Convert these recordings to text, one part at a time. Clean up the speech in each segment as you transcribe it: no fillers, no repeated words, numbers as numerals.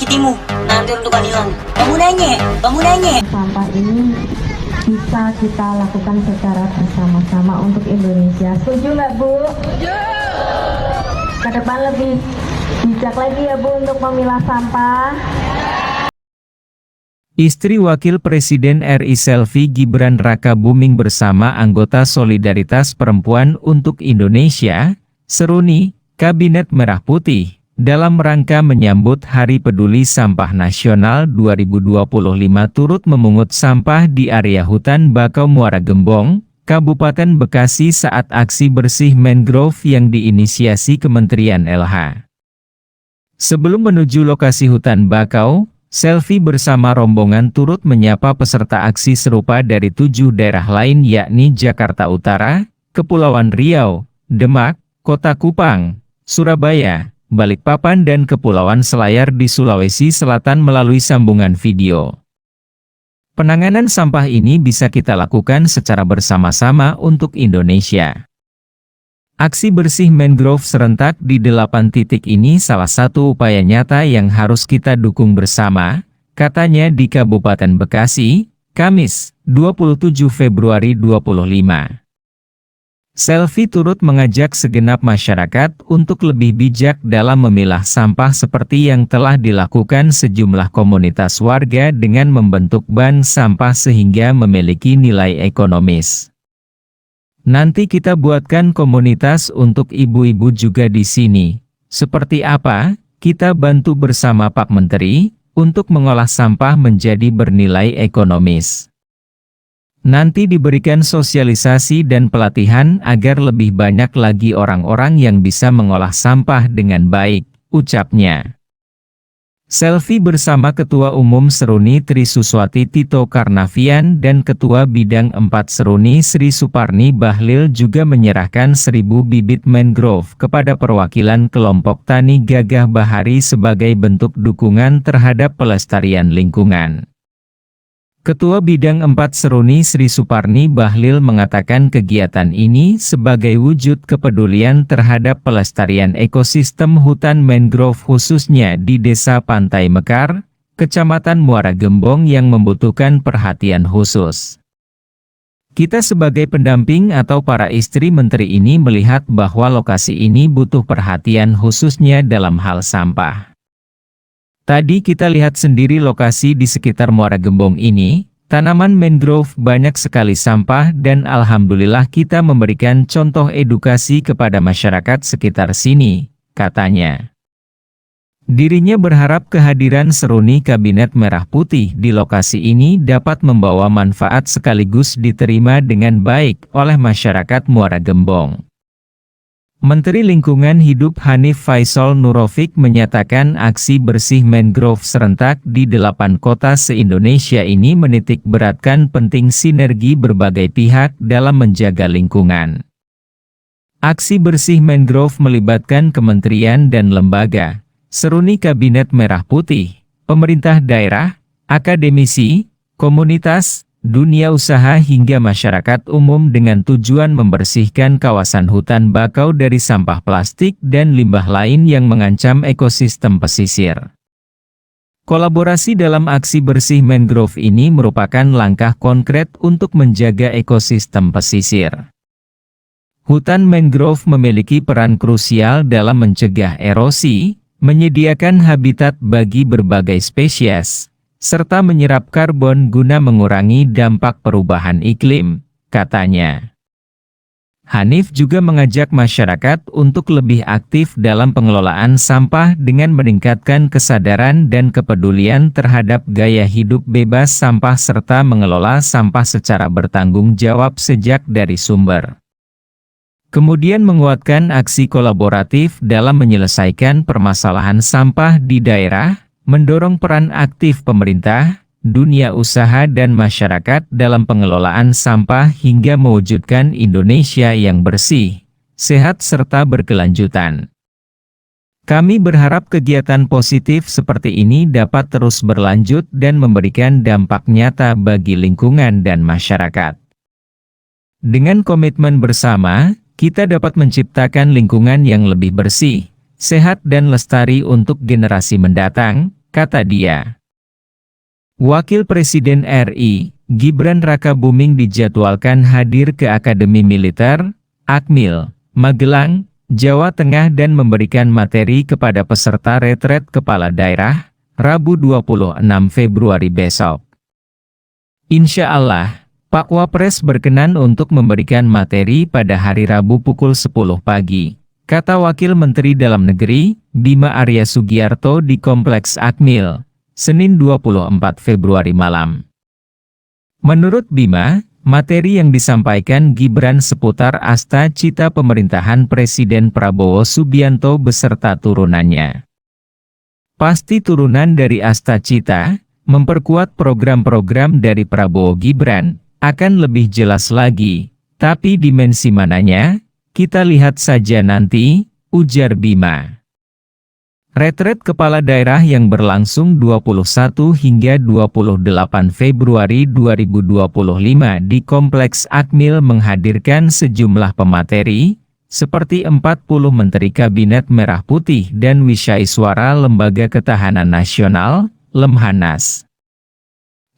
titimu, nanti untuk hilang. Kamu nanya. Sampah ini bisa kita lakukan secara bersama-sama untuk Indonesia. Setuju nggak, Bu? Setuju. Ke depan lebih bijak lagi ya, Bu, untuk memilah sampah. Istri Wakil Presiden RI Selvi Gibran Raka Buming bersama anggota Solidaritas Perempuan untuk Indonesia, Seruni, Kabinet Merah Putih, dalam rangka menyambut Hari Peduli Sampah Nasional 2025 turut memungut sampah di area hutan bakau Muara Gembong, Kabupaten Bekasi saat aksi bersih mangrove yang diinisiasi Kementerian LH. Sebelum menuju lokasi hutan bakau, Selvi bersama rombongan turut menyapa peserta aksi serupa dari 7 daerah lain yakni Jakarta Utara, Kepulauan Riau, Demak, Kota Kupang, Surabaya, Balikpapan dan Kepulauan Selayar di Sulawesi Selatan melalui sambungan video. Penanganan sampah ini bisa kita lakukan secara bersama-sama untuk Indonesia. Aksi bersih mangrove serentak di 8 titik ini salah satu upaya nyata yang harus kita dukung bersama, katanya di Kabupaten Bekasi, Kamis, 27 Februari 2025. Selvi turut mengajak segenap masyarakat untuk lebih bijak dalam memilah sampah seperti yang telah dilakukan sejumlah komunitas warga dengan membentuk bank sampah sehingga memiliki nilai ekonomis. Nanti kita buatkan komunitas untuk ibu-ibu juga di sini. Seperti apa? Kita bantu bersama Pak Menteri untuk mengolah sampah menjadi bernilai ekonomis. Nanti diberikan sosialisasi dan pelatihan agar lebih banyak lagi orang-orang yang bisa mengolah sampah dengan baik, ucapnya. Selvi bersama Ketua Umum Seruni Tri Suswati Tito Karnavian dan Ketua Bidang 4 Seruni Sri Suparni Bahlil juga menyerahkan 1000 bibit mangrove kepada perwakilan kelompok Tani Gagah Bahari sebagai bentuk dukungan terhadap pelestarian lingkungan. Ketua Bidang 4 Seruni Sri Suparni Bahlil mengatakan kegiatan ini sebagai wujud kepedulian terhadap pelestarian ekosistem hutan mangrove khususnya di Desa Pantai Mekar, Kecamatan Muara Gembong yang membutuhkan perhatian khusus. Kita sebagai pendamping atau para istri menteri ini melihat bahwa lokasi ini butuh perhatian khususnya dalam hal sampah. Tadi kita lihat sendiri lokasi di sekitar Muara Gembong ini, tanaman mangrove banyak sekali sampah dan alhamdulillah kita memberikan contoh edukasi kepada masyarakat sekitar sini, katanya. Dirinya berharap kehadiran Seruni Kabinet Merah Putih di lokasi ini dapat membawa manfaat sekaligus diterima dengan baik oleh masyarakat Muara Gembong. Menteri Lingkungan Hidup Hanif Faisal Nurofik menyatakan aksi bersih mangrove serentak di 8 kota se-Indonesia ini menitik beratkan penting sinergi berbagai pihak dalam menjaga lingkungan. Aksi bersih mangrove melibatkan kementerian dan lembaga, Seruni Kabinet Merah Putih, pemerintah daerah, akademisi, komunitas, dunia usaha hingga masyarakat umum dengan tujuan membersihkan kawasan hutan bakau dari sampah plastik dan limbah lain yang mengancam ekosistem pesisir. Kolaborasi dalam aksi bersih mangrove ini merupakan langkah konkret untuk menjaga ekosistem pesisir. Hutan mangrove memiliki peran krusial dalam mencegah erosi, menyediakan habitat bagi berbagai spesies, serta menyerap karbon guna mengurangi dampak perubahan iklim, katanya. Hanif juga mengajak masyarakat untuk lebih aktif dalam pengelolaan sampah dengan meningkatkan kesadaran dan kepedulian terhadap gaya hidup bebas sampah serta mengelola sampah secara bertanggung jawab sejak dari sumber. Kemudian menguatkan aksi kolaboratif dalam menyelesaikan permasalahan sampah di daerah, mendorong peran aktif pemerintah, dunia usaha dan masyarakat dalam pengelolaan sampah hingga mewujudkan Indonesia yang bersih, sehat serta berkelanjutan. Kami berharap kegiatan positif seperti ini dapat terus berlanjut dan memberikan dampak nyata bagi lingkungan dan masyarakat. Dengan komitmen bersama, kita dapat menciptakan lingkungan yang lebih bersih, sehat dan lestari untuk generasi mendatang, kata dia. Wakil Presiden RI, Gibran Rakabuming dijadwalkan hadir ke Akademi Militer, Akmil, Magelang, Jawa Tengah dan memberikan materi kepada peserta retret kepala daerah, Rabu 26 Februari besok. Insya Allah, Pak Wapres berkenan untuk memberikan materi pada hari Rabu pukul 10 pagi, kata Wakil Menteri Dalam Negeri, Bima Arya Sugiarto di Kompleks Akmil, Senin 24 Februari malam. Menurut Bima, materi yang disampaikan Gibran seputar asta cita pemerintahan Presiden Prabowo Subianto beserta turunannya. Pasti turunan dari asta cita, memperkuat program-program dari Prabowo Gibran, akan lebih jelas lagi, tapi dimensi mananya, kita lihat saja nanti, ujar Bima. Retret kepala daerah yang berlangsung 21 hingga 28 Februari 2025 di Kompleks Akmil menghadirkan sejumlah pemateri, seperti 40 Menteri Kabinet Merah Putih dan Wisyaiswara Lembaga Ketahanan Nasional, Lemhanas.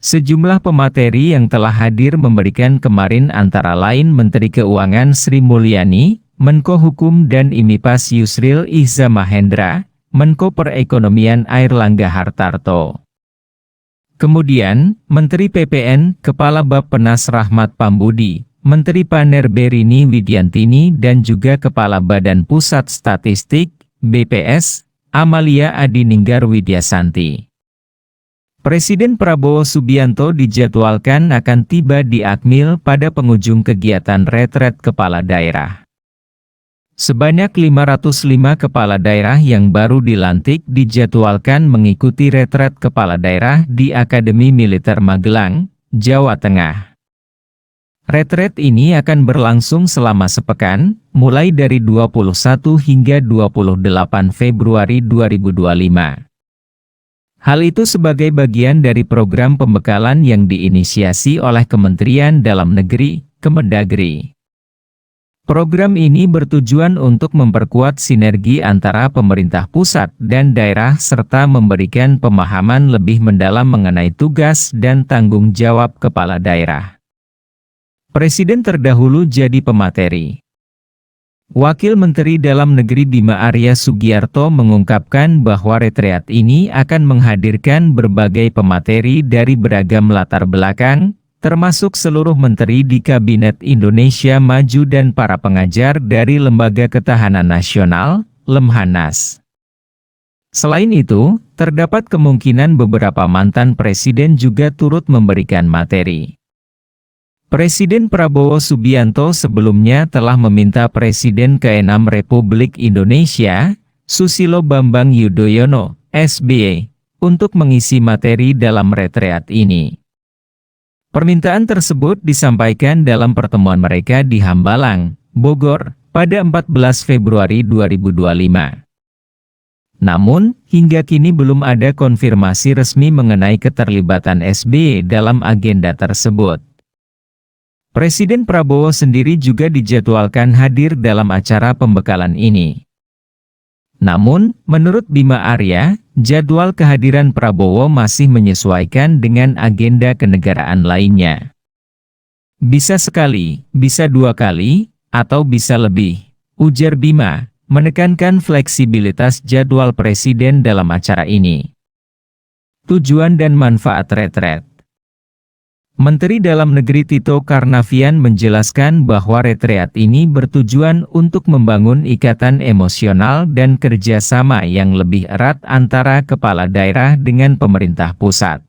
Sejumlah pemateri yang telah hadir memberikan kemarin antara lain Menteri Keuangan Sri Mulyani, Menko Hukum dan IMIPAS Yusril Ihza Mahendra, Menko Perekonomian Airlangga Hartarto. Kemudian, Menteri PPN, Kepala Bappenas Rahmat Pambudi, Menteri Paner Berini Widiantini dan juga Kepala Badan Pusat Statistik, BPS, Amalia Adininggar Widyasanti. Presiden Prabowo Subianto dijadwalkan akan tiba di Akmil pada penghujung kegiatan retret kepala daerah. Sebanyak 505 kepala daerah yang baru dilantik dijadwalkan mengikuti retret kepala daerah di Akademi Militer Magelang, Jawa Tengah. Retret ini akan berlangsung selama sepekan, mulai dari 21 hingga 28 Februari 2025. Hal itu sebagai bagian dari program pembekalan yang diinisiasi oleh Kementerian Dalam Negeri, Kemendagri. Program ini bertujuan untuk memperkuat sinergi antara pemerintah pusat dan daerah serta memberikan pemahaman lebih mendalam mengenai tugas dan tanggung jawab kepala daerah. Presiden terdahulu jadi pemateri. Wakil Menteri Dalam Negeri Bima Arya Sugiarto mengungkapkan bahwa retreat ini akan menghadirkan berbagai pemateri dari beragam latar belakang, termasuk seluruh menteri di Kabinet Indonesia Maju dan para pengajar dari Lembaga Ketahanan Nasional, Lemhanas. Selain itu, terdapat kemungkinan beberapa mantan presiden juga turut memberikan materi. Presiden Prabowo Subianto sebelumnya telah meminta Presiden ke-6 Republik Indonesia, Susilo Bambang Yudhoyono, SBY, untuk mengisi materi dalam retreat ini. Permintaan tersebut disampaikan dalam pertemuan mereka di Hambalang, Bogor, pada 14 Februari 2025. Namun, hingga kini belum ada konfirmasi resmi mengenai keterlibatan SBY dalam agenda tersebut. Presiden Prabowo sendiri juga dijadwalkan hadir dalam acara pembekalan ini. Namun, menurut Bima Arya, jadwal kehadiran Prabowo masih menyesuaikan dengan agenda kenegaraan lainnya. Bisa sekali, bisa dua kali, atau bisa lebih, ujar Bima, menekankan fleksibilitas jadwal Presiden dalam acara ini. Tujuan dan manfaat retret. Menteri Dalam Negeri Tito Karnavian menjelaskan bahwa retreat ini bertujuan untuk membangun ikatan emosional dan kerjasama yang lebih erat antara kepala daerah dengan pemerintah pusat.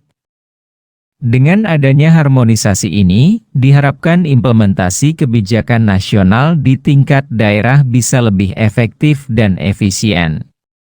Dengan adanya harmonisasi ini, diharapkan implementasi kebijakan nasional di tingkat daerah bisa lebih efektif dan efisien.